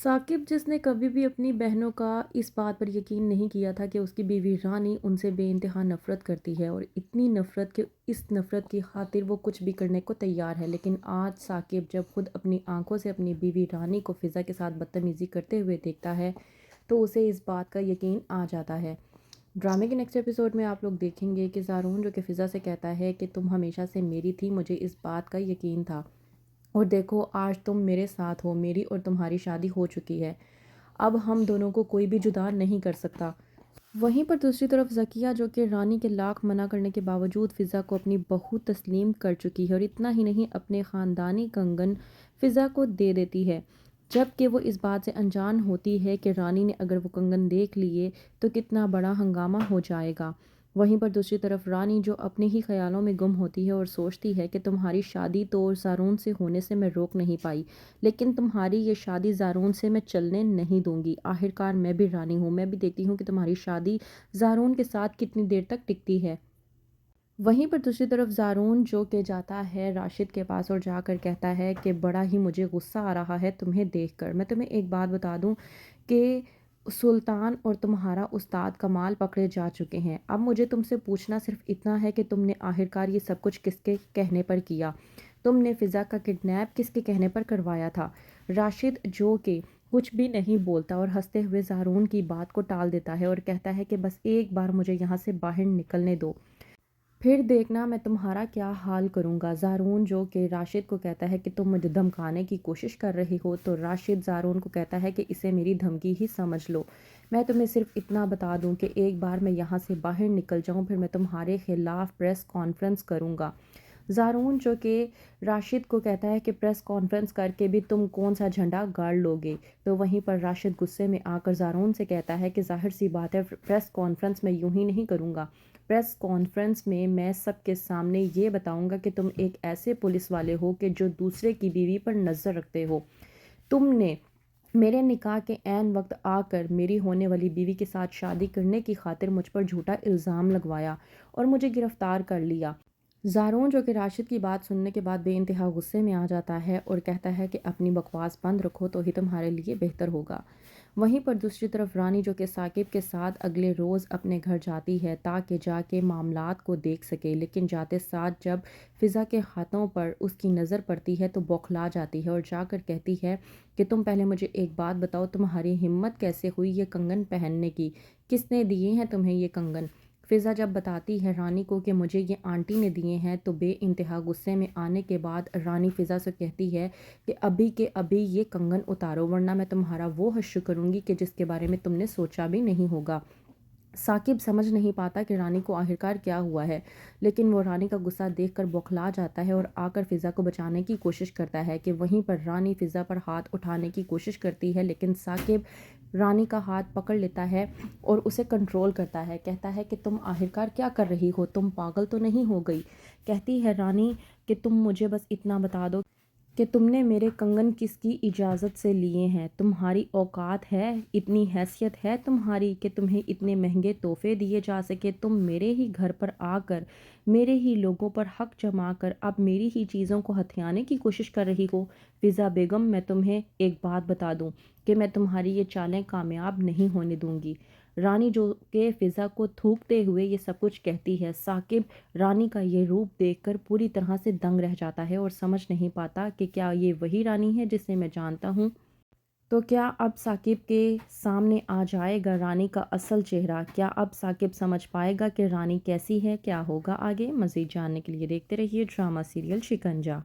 साकिब जिसने कभी भी अपनी बहनों का इस बात पर यकीन नहीं किया था कि उसकी बीवी रानी उनसे बेइंतहा नफ़रत करती है और इतनी नफ़रत कि इस नफ़रत की खातिर वो कुछ भी करने को तैयार है। लेकिन आज साकिब जब खुद अपनी आंखों से अपनी बीवी रानी को फ़िज़ा के साथ बदतमीज़ी करते हुए देखता है तो उसे इस बात का यकीन आ जाता है। ड्रामे के नेक्स्ट एपिसोड में आप लोग देखेंगे कि ज़ारून जो कि फ़िज़ा से कहता है कि तुम हमेशा से मेरी थी, मुझे इस बात का यकीन था और देखो आज तुम मेरे साथ हो, मेरी और तुम्हारी शादी हो चुकी है। अब हम दोनों को कोई भी जुदा नहीं कर सकता। वहीं पर दूसरी तरफ ज़किया जो कि रानी के लाख मना करने के बावजूद फ़िज़ा को अपनी बहू तस्लीम कर चुकी है और इतना ही नहीं अपने ख़ानदानी कंगन फ़िज़ा को दे देती है। जबकि वो इस बात से अनजान होती है कि रानी ने अगर वो कंगन देख लिए तो कितना बड़ा हंगामा हो जाएगा। वहीं पर दूसरी तरफ रानी जो अपने ही ख्यालों में गुम होती है और सोचती है कि तुम्हारी शादी तो ज़ारून से होने से मैं रोक नहीं पाई, लेकिन तुम्हारी ये शादी ज़ारून से मैं चलने नहीं दूंगी। आखिरकार मैं भी रानी हूँ, मैं भी देखती हूँ कि तुम्हारी शादी ज़ारून के साथ कितनी देर तक टिकती है। वहीं पर दूसरी तरफ ज़ारून जो कि जाता है राशिद के पास और जाकर कहता है कि बड़ा ही मुझे गुस्सा आ रहा है तुम्हें देखकर। मैं तुम्हें एक बात बता दूं कि सुल्तान और तुम्हारा उस्ताद कमाल पकड़े जा चुके हैं। अब मुझे तुमसे पूछना सिर्फ इतना है कि तुमने आखिरकार ये सब कुछ किसके कहने पर किया? तुमने फ़िज़ा का किडनैप किसके कहने पर करवाया था? राशिद जो कि कुछ भी नहीं बोलता और हंसते हुए ज़ारून की बात को टाल देता है और कहता है कि बस एक बार मुझे यहाँ से बाहर निकलने दो, फिर देखना मैं तुम्हारा क्या हाल करूँगा। ज़ारून जो कि राशिद को कहता है कि तुम मुझे धमकाने की कोशिश कर रही हो, तो राशिद ज़ारून को कहता है कि इसे मेरी धमकी ही समझ लो। मैं तुम्हें सिर्फ इतना बता दूं कि एक बार मैं यहाँ से बाहर निकल जाऊँ फिर मैं तुम्हारे खिलाफ़ प्रेस कॉन्फ्रेंस करूँगा। ज़ारून जो कि राशिद को कहता है कि प्रेस कॉन्फ्रेंस करके भी तुम कौन सा झंडा गाड़ लोगे, तो वहीं पर राशिद गुस्से में आकर ज़ारून से कहता है कि ज़ाहिर सी बात है प्रेस कॉन्फ्रेंस मैं यूं ही नहीं करूँगा। प्रेस कॉन्फ्रेंस में मैं सबके सामने ये बताऊंगा कि तुम एक ऐसे पुलिस वाले हो कि जो दूसरे की बीवी पर नज़र रखते हो। तुमने मेरे निकाह के ऐन वक्त आकर मेरी होने वाली बीवी के साथ शादी करने की खातिर मुझ पर झूठा इल्ज़ाम लगवाया और मुझे गिरफ्तार कर लिया। ज़ारून जो कि राशिद की बात सुनने के बाद बेइंतहा गुस्से में आ जाता है और कहता है कि अपनी बकवास बंद रखो तो ही तुम्हारे लिए बेहतर होगा। वहीं पर दूसरी तरफ रानी जो कि साकिब के साथ अगले रोज़ अपने घर जाती है ताकि जाके मामलात को देख सके, लेकिन जाते साथ जब फ़िज़ा के हाथों पर उसकी नज़र पड़ती है तो बौखला जाती है और जाकर कहती है कि तुम पहले मुझे एक बात बताओ, तुम्हारी हिम्मत कैसे हुई ये कंगन पहनने की? किसने दिए हैं तुम्हें ये कंगन? फ़िज़ा जब बताती है रानी को कि मुझे ये आंटी ने दिए हैं तो बेइंतहा गुस्से में आने के बाद रानी फ़िज़ा से कहती है कि अभी के अभी ये कंगन उतारो वरना मैं तुम्हारा वो हश्र करूँगी कि जिसके बारे में तुमने सोचा भी नहीं होगा। साकिब समझ नहीं पाता कि रानी को आखिरकार क्या हुआ है, लेकिन वो रानी का गुस्सा देखकर बौखला जाता है और आकर फ़िज़ा को बचाने की कोशिश करता है कि वहीं पर रानी फ़िज़ा पर हाथ उठाने की कोशिश करती है, लेकिन साकिब रानी का हाथ पकड़ लेता है और उसे कंट्रोल करता है। कहता है कि तुम आखिरकार क्या कर रही हो, तुम पागल तो नहीं हो गई? कहती है रानी कि तुम मुझे बस इतना बता दो कि तुमने मेरे कंगन किसकी इजाज़त से लिए हैं? तुम्हारी औकात है, इतनी हैसियत है तुम्हारी कि तुम्हें इतने महंगे तोहफे दिए जा सके? तुम मेरे ही घर पर आकर मेरे ही लोगों पर हक जमा कर अब मेरी ही चीज़ों को हथियाने की कोशिश कर रही हो। फ़िज़ा बेगम मैं तुम्हें एक बात बता दूं कि मैं तुम्हारी ये चालें कामयाब नहीं होने दूंगी। रानी जो के फ़िज़ा को थूकते हुए ये सब कुछ कहती है। साकिब रानी का ये रूप देखकर पूरी तरह से दंग रह जाता है और समझ नहीं पाता कि क्या ये वही रानी है जिसे मैं जानता हूँ। तो क्या अब साकिब के सामने आ जाएगा रानी का असल चेहरा? क्या अब साकिब समझ पाएगा कि रानी कैसी है? क्या होगा आगे? मज़ीद जानने के लिए देखते रहिए ड्रामा सीरियल शिकंजा।